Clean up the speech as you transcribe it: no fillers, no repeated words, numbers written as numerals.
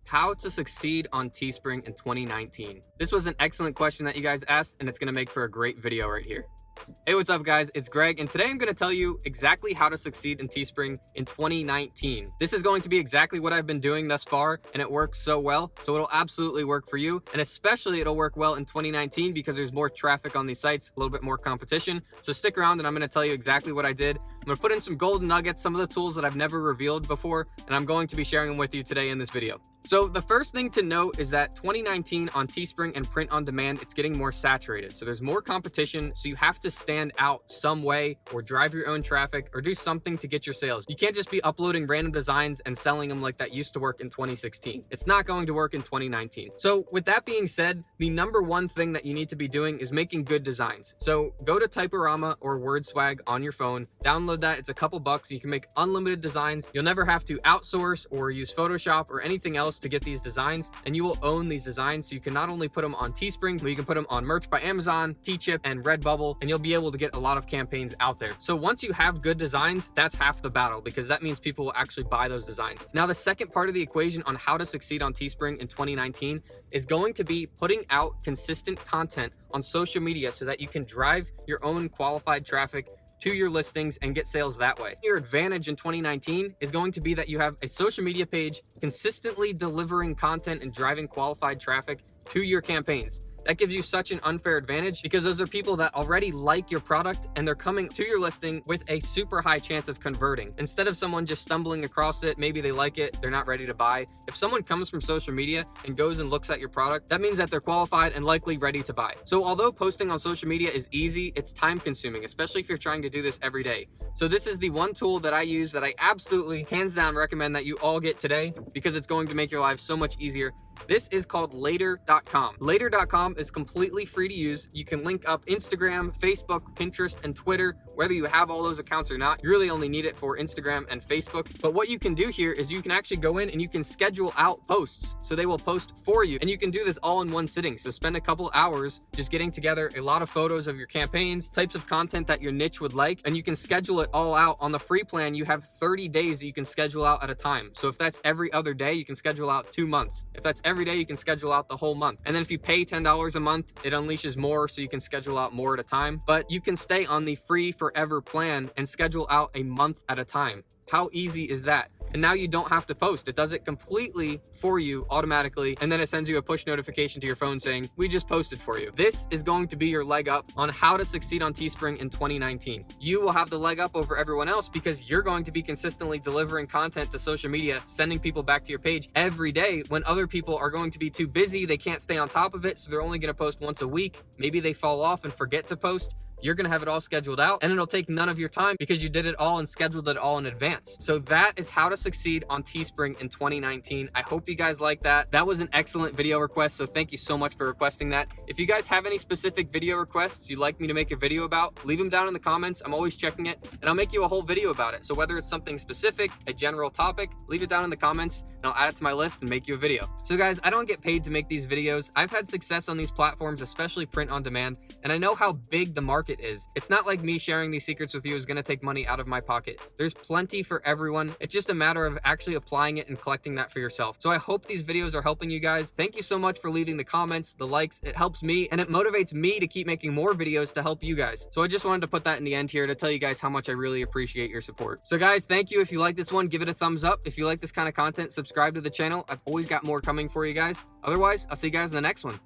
How to succeed on Teespring in 2019. This was an excellent question that you guys asked, and it's going to make for a great video right here. Hey, what's up guys? It's Greg, and today I'm going to tell you exactly how to succeed in Teespring in 2019. This is going to be exactly what I've been doing thus far, and it works so well, so it'll absolutely work for you, and especially it'll work well in 2019 because there's more traffic on these sites, a little bit more competition. So stick around and I'm going to tell you exactly what I did. I'm going to put in some golden nuggets, some of the tools that I've never revealed before, and I'm going to be sharing them with you today in this video. So the first thing to note is that 2019 on Teespring and print on demand, it's getting more saturated. So there's more competition, so you have to stand out some way or drive your own traffic or do something to get your sales. You can't just be uploading random designs and selling them like that used to work in 2016. It's not going to work in 2019. So with that being said, the number one thing that you need to be doing is making good designs. So go to Typorama or WordSwag on your phone, download that. It's a couple bucks. You can make unlimited designs. You'll never have to outsource or use Photoshop or anything else to get these designs, and you will own these designs. So you can not only put them on Teespring, but you can put them on Merch by Amazon, Teechip, and Redbubble, and you'll be able to get a lot of campaigns out there. So once you have good designs, that's half the battle, because that means people will actually buy those designs. Now, the second part of the equation on how to succeed on Teespring in 2019 is going to be putting out consistent content on social media so that you can drive your own qualified traffic to your listings and get sales that way. Your advantage in 2019 is going to be that you have a social media page consistently delivering content and driving qualified traffic to your campaigns. That gives you such an unfair advantage because those are people that already like your product and they're coming to your listing with a super high chance of converting. Instead of someone just stumbling across it, maybe they like it, they're not ready to buy. If someone comes from social media and goes and looks at your product, that means that they're qualified and likely ready to buy. So although posting on social media is easy, it's time consuming, especially if you're trying to do this every day. So this is the one tool that I use that I absolutely hands down recommend that you all get today because it's going to make your lives so much easier. This is called Later.com. Later.com is completely free to use. You can link up Instagram, Facebook, Pinterest, and Twitter. Whether you have all those accounts or not, you really only need it for Instagram and Facebook. But what you can do here is you can actually go in and you can schedule out posts. So they will post for you, and you can do this all in one sitting. So spend a couple hours just getting together a lot of photos of your campaigns, types of content that your niche would like, and you can schedule it all out. On the free plan, you have 30 days that you can schedule out at a time. So if that's every other day, you can schedule out 2 months. If that's every day, you can schedule out the whole month. And then if you pay $10 a month, it unleashes more, so you can schedule out more at a time. But you can stay on the free forever plan and schedule out a month at a time. How easy is that? And now you don't have to post. It does it completely for you automatically, and then it sends you a push notification to your phone saying, we just posted for you. This is going to be your leg up on how to succeed on Teespring in 2019. You will have the leg up over everyone else because you're going to be consistently delivering content to social media, sending people back to your page every day when other people are going to be too busy. They can't stay on top of it, so they're only going to post once a week. Maybe they fall off and forget to post. You're going to have it all scheduled out, and it'll take none of your time because you did it all and scheduled it all in advance. So that is how to succeed on Teespring in 2019. I hope you guys like that. That was an excellent video request, so thank you so much for requesting that. If you guys have any specific video requests you'd like me to make a video about, leave them down in the comments. I'm always checking it, and I'll make you a whole video about it. So whether it's something specific, a general topic, leave it down in the comments, and I'll add it to my list and make you a video. So guys, I don't get paid to make these videos. I've had success on these platforms, especially print on demand, and I know how big the market is. It's not like me sharing these secrets with you is going to take money out of my pocket. There's plenty for everyone. It's just a matter of actually applying it and collecting that for yourself. So I hope these videos are helping you guys. Thank you so much for leaving the comments, the likes. It helps me and it motivates me to keep making more videos to help you guys. So I just wanted to put that in the end here to tell you guys how much I really appreciate your support. So guys, thank you. If you like this one, give it a thumbs up. If you like this kind of content, subscribe to the channel. I've always got more coming for you guys. Otherwise, I'll see you guys in the next one.